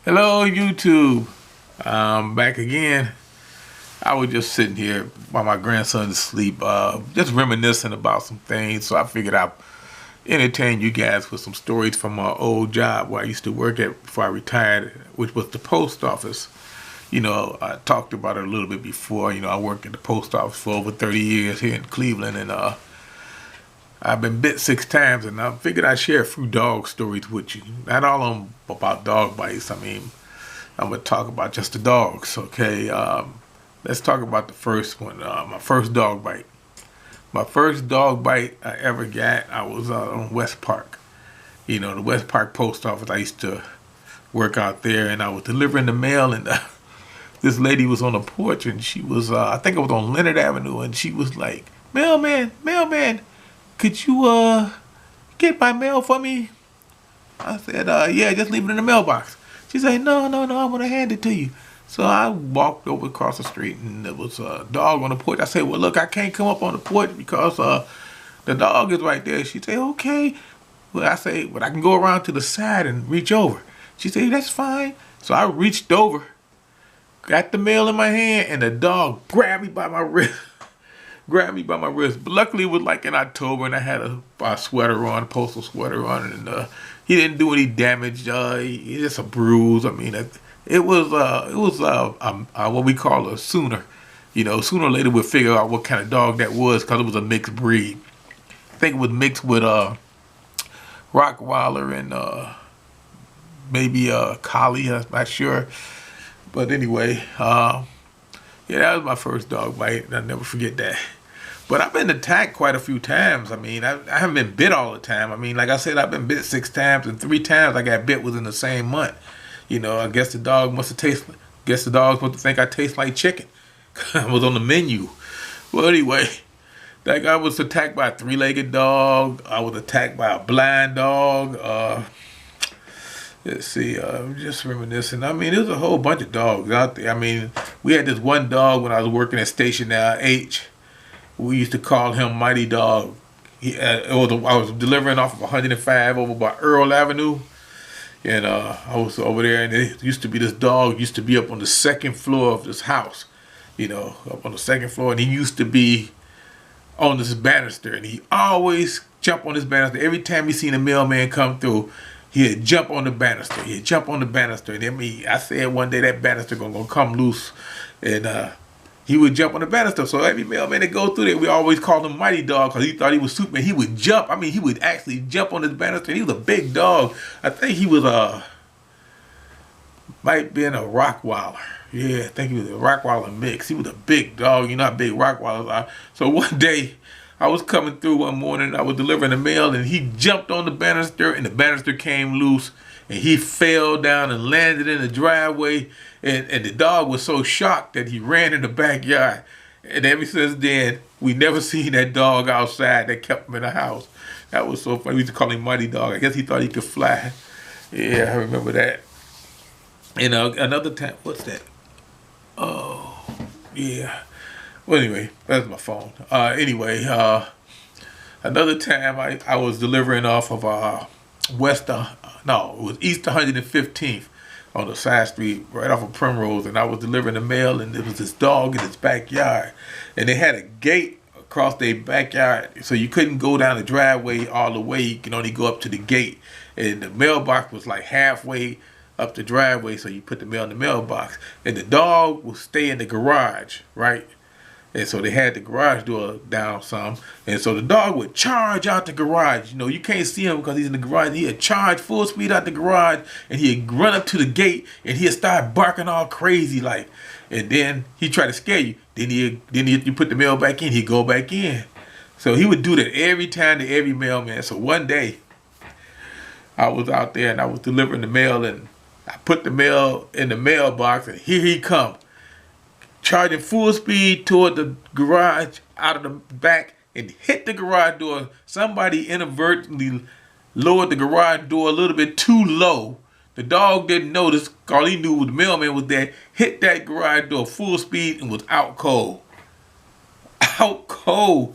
Hello, YouTube. Back again. I was just sitting here while my grandson's asleep, just reminiscing about some things. So I figured I'd entertain you guys with some stories from my old job where I used to work at before I retired, which was the post office. I talked about it a little bit before. I worked at the post office for over 30 years here in Cleveland, and I've been bit 6 times, and I figured I'd share a few dog stories with you. Not all of them about dog bites. I'm gonna talk about just the dogs. Okay. Let's talk about the first one. My first dog bite. My first dog bite I ever got, I was on West Park. The West Park post office. I used to work out there, and I was delivering the mail, and this lady was on the porch, and she was, I think it was on Leonard Avenue, and she was like, "Mailman, mailman, could you get my mail for me?" I said, "Yeah, just leave it in the mailbox." She said, "No, no, no, I want to hand it to you." So I walked over across the street, and there was a dog on the porch. I said, "Well, look, I can't come up on the porch because the dog is right there." She said, "Okay." Well, I say, "But I can go around to the side and reach over." She said, "That's fine." So I reached over, got the mail in my hand, and the dog grabbed me by my wrist. Grabbed me by my wrist. But luckily, it was like in October, and I had a sweater on, a postal sweater on, and he didn't do any damage. He just a bruise. It was what we call a Sooner. Sooner or later we'll figure out what kind of dog that was because it was a mixed breed. I think it was mixed with Rottweiler and maybe Collie. I'm not sure, but anyway, yeah, that was my first dog bite. I'll never forget that. But I've been attacked quite a few times. I haven't been bit all the time. Like I said, I've been bit 6 times, and 3 times I got bit within the same month. I guess the dog must have tasted. Guess the dog must think I taste like chicken. I was on the menu. Well, anyway, I was attacked by a three-legged dog. I was attacked by a blind dog. Let's see. I'm just reminiscing. There's a whole bunch of dogs out there. We had this one dog when I was working at Station H. We used to call him Mighty Dog. I was delivering off of 105 over by Earl Avenue. And I was over there, and it used to be this dog used to be up on the second floor of this house. Up on the second floor. And he used to be on this banister. And he always jump on this banister. Every time he seen a mailman come through, he'd jump on the banister. He'd jump on the banister. And then I said one day that banister gonna come loose. And he would jump on the banister. So every mailman that go through there, we always called him Mighty Dog because he thought he was Superman. He would jump. He would actually jump on this banister. He was a big dog. I think he was might been a Rottweiler. Yeah, I think he was a Rottweiler mix. He was a big dog. You know how big Rottweilers are. So one day, I was coming through one morning. I was delivering the mail, and he jumped on the banister, and the banister came loose, and he fell down and landed in the driveway. And the dog was so shocked that he ran in the backyard. And ever since then, we never seen that dog outside. That kept him in the house. That was so funny. We used to call him Mighty Dog. I guess he thought he could fly. Yeah, I remember that. And another time, what's that? Oh, yeah. Well, anyway, that's my phone. Anyway, another time I was delivering off of it was East 115th on the side street right off of Primrose, and I was delivering the mail, and there was this dog in his backyard, and they had a gate across their backyard, so you couldn't go down the driveway all the way. You can only go up to the gate, and the mailbox was like halfway up the driveway, so you put the mail in the mailbox, and the dog would stay in the garage, right? And so they had the garage door down some. And so the dog would charge out the garage. You can't see him because he's in the garage. He'd charge full speed out the garage, and he'd run up to the gate, and he'd start barking all crazy like. And then he'd try to scare you. Then you put the mail back in, he'd go back in. So he would do that every time to every mailman. So one day, I was out there, and I was delivering the mail, and I put the mail in the mailbox, and here he come, charging full speed toward the garage out of the back, and hit the garage door. Somebody inadvertently lowered the garage door a little bit too low. The dog didn't notice. All he knew was the mailman was there. Hit that garage door full speed and was out cold. Out cold.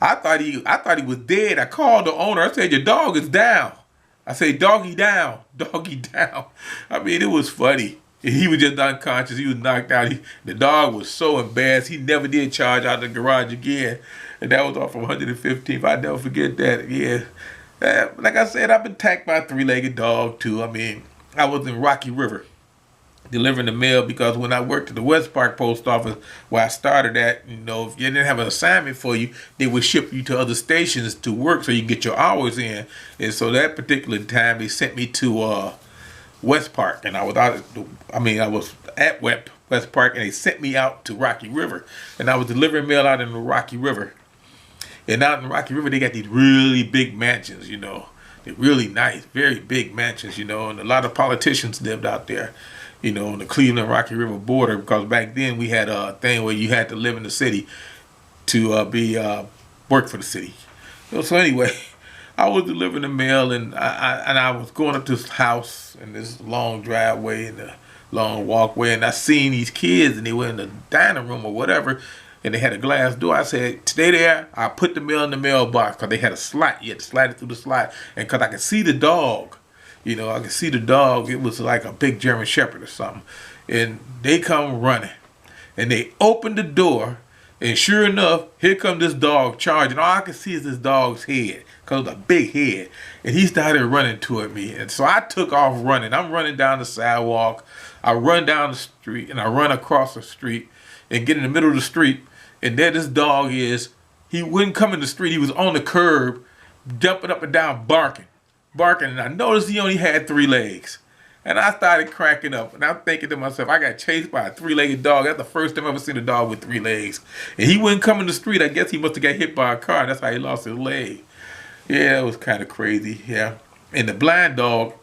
I thought he was dead. I called the owner. I said, "Your dog is down." I say, doggy down, doggy down. I mean, it was funny. He was just unconscious. He was knocked out. The dog was so embarrassed. He never did charge out the garage again. And that was off from 115th. I never forget that. Yeah. Like I said, I've been attacked by a three-legged dog, too. I mean, I was in Rocky River delivering the mail because when I worked at the West Park Post Office where I started at, you know, if you didn't have an assignment for you, they would ship you to other stations to work so you can get your hours in. And so that particular time they sent me to West Park, and I was I was at West Park, and they sent me out to Rocky River, and I was delivering mail out in the Rocky River. And out in Rocky River, they got these really big mansions, you know. They're really nice, very big mansions, you know, and a lot of politicians lived out there, you know, on the Cleveland Rocky River border, because back then we had a thing where you had to live in the city to work for the city. So anyway, I was delivering the mail, and I was going up to this house in this long driveway and a long walkway, and I seen these kids, and they were in the dining room or whatever, and they had a glass door. I said, stay there. I put the mail in the mailbox, because they had a slot. You had to slide it through the slot, and because I could see the dog. You know, I could see the dog. It was like a big German Shepherd or something. And they come running, and they opened the door, and sure enough, here come this dog charging. All I could see is this dog's head, because it was a big head. And he started running toward me. And so I took off running. I'm running down the sidewalk. I run down the street, and I run across the street and get in the middle of the street. And there this dog is. He wouldn't come in the street. He was on the curb, jumping up and down, barking. And I noticed he only had 3 legs. And I started cracking up, and I'm thinking to myself, I got chased by a 3-legged dog. That's the first time I've ever seen a dog with 3 legs. And he wouldn't come in the street. I guess he must have got hit by a car. That's how he lost his leg. Yeah, it was kind of crazy. Yeah. And the blind dog,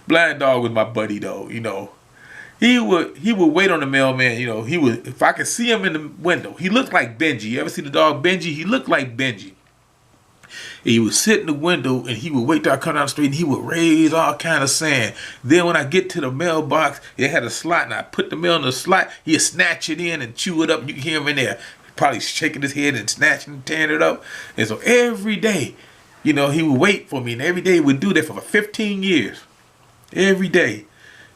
blind dog was my buddy though. You know, he would wait on the mailman. You know, if I could see him in the window, he looked like Benji. You ever see the dog Benji? He looked like Benji. He would sit in the window, and he would wait till I come down the street, and he would raise all kind of sand. Then when I get to the mailbox, it had a slot, and I put the mail in the slot. He'd snatch it in and chew it up. You can hear him in there, probably shaking his head and snatching and tearing it up. And so every day, you know, he would wait for me, and every day he would do that for 15 years. Every day.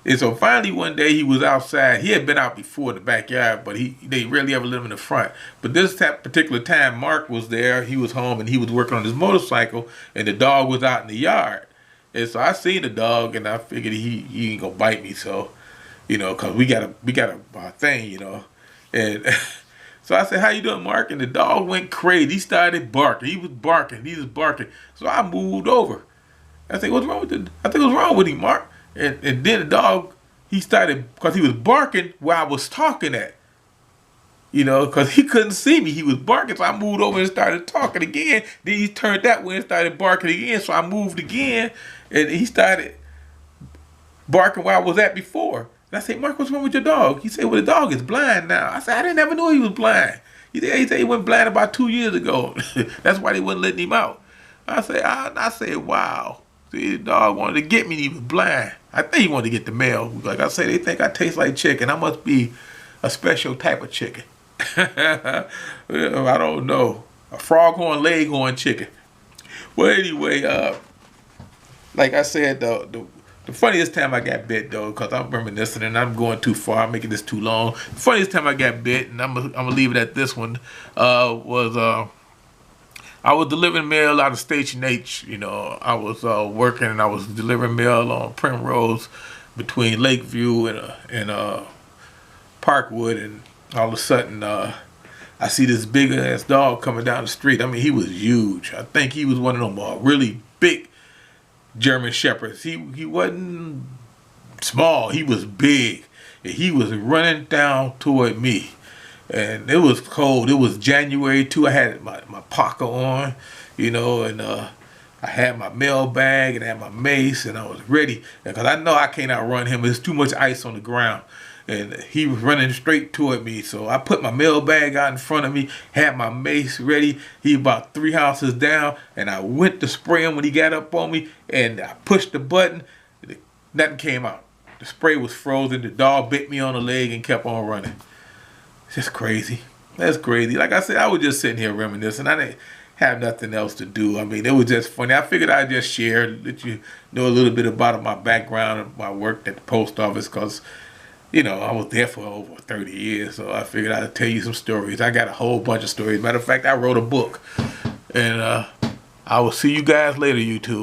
And so finally one day he was outside. He had been out before in the backyard, but they rarely ever let him in the front. But this particular time, Mark was there. He was home, and he was working on his motorcycle, and the dog was out in the yard. And so I seen the dog, and I figured he ain't gonna bite me. So, you know, cause we got a thing, you know. And so I said, "How you doing, Mark?" And the dog went crazy. He started barking. He was barking. So I moved over. I said, "What's wrong with it?" I think what's wrong with him, Mark? And then the dog, he started, because he was barking where I was talking at. You know, because he couldn't see me. He was barking, so I moved over and started talking again. Then he turned that way and started barking again, so I moved again. And he started barking where I was at before. And I said, "Mark, what's wrong with your dog?" He said, "Well, the dog is blind now." I said, "I didn't ever know he was blind." He said he went blind about 2 years ago. That's why they wasn't letting him out. I said, wow. See, the dog wanted to get me, and he was blind. I think he wanted to get the mail. Like I say, they think I taste like chicken. I must be a special type of chicken. I don't know. A froghorn, leghorn chicken. Well, anyway, like I said, the funniest time I got bit, though, because I'm reminiscing and I'm going too far, I'm making this too long. The funniest time I got bit, and I'm gonna leave it at this one, was I was delivering mail out of Station H. You know, I was working, and I was delivering mail on Primrose between Lakeview and Parkwood, and all of a sudden I see this big ass dog coming down the street. I mean, he was huge. I think he was one of them really big German Shepherds. He wasn't small. He was big, and he was running down toward me. And it was cold. It was January too. I had my parka on, you know, and I had my mail bag and I had my mace, and I was ready because I know I can't outrun him. There's too much ice on the ground, and he was running straight toward me. So I put my mail bag out in front of me, had my mace ready. He about 3 houses down, and I went to spray him when he got up on me, and I pushed the button. Nothing came out. The spray was frozen. The dog bit me on the leg and kept on running. It's just crazy. That's crazy. Like I said, I was just sitting here reminiscing. I have nothing else to do. I mean, it was just funny. I figured I'd just share, let you know a little bit about my background and my work at the post office, because I was there for over 30 years, so I figured I'd tell you some stories. I got a whole bunch of stories. Matter of fact, I wrote a book. And I will see you guys later, YouTube.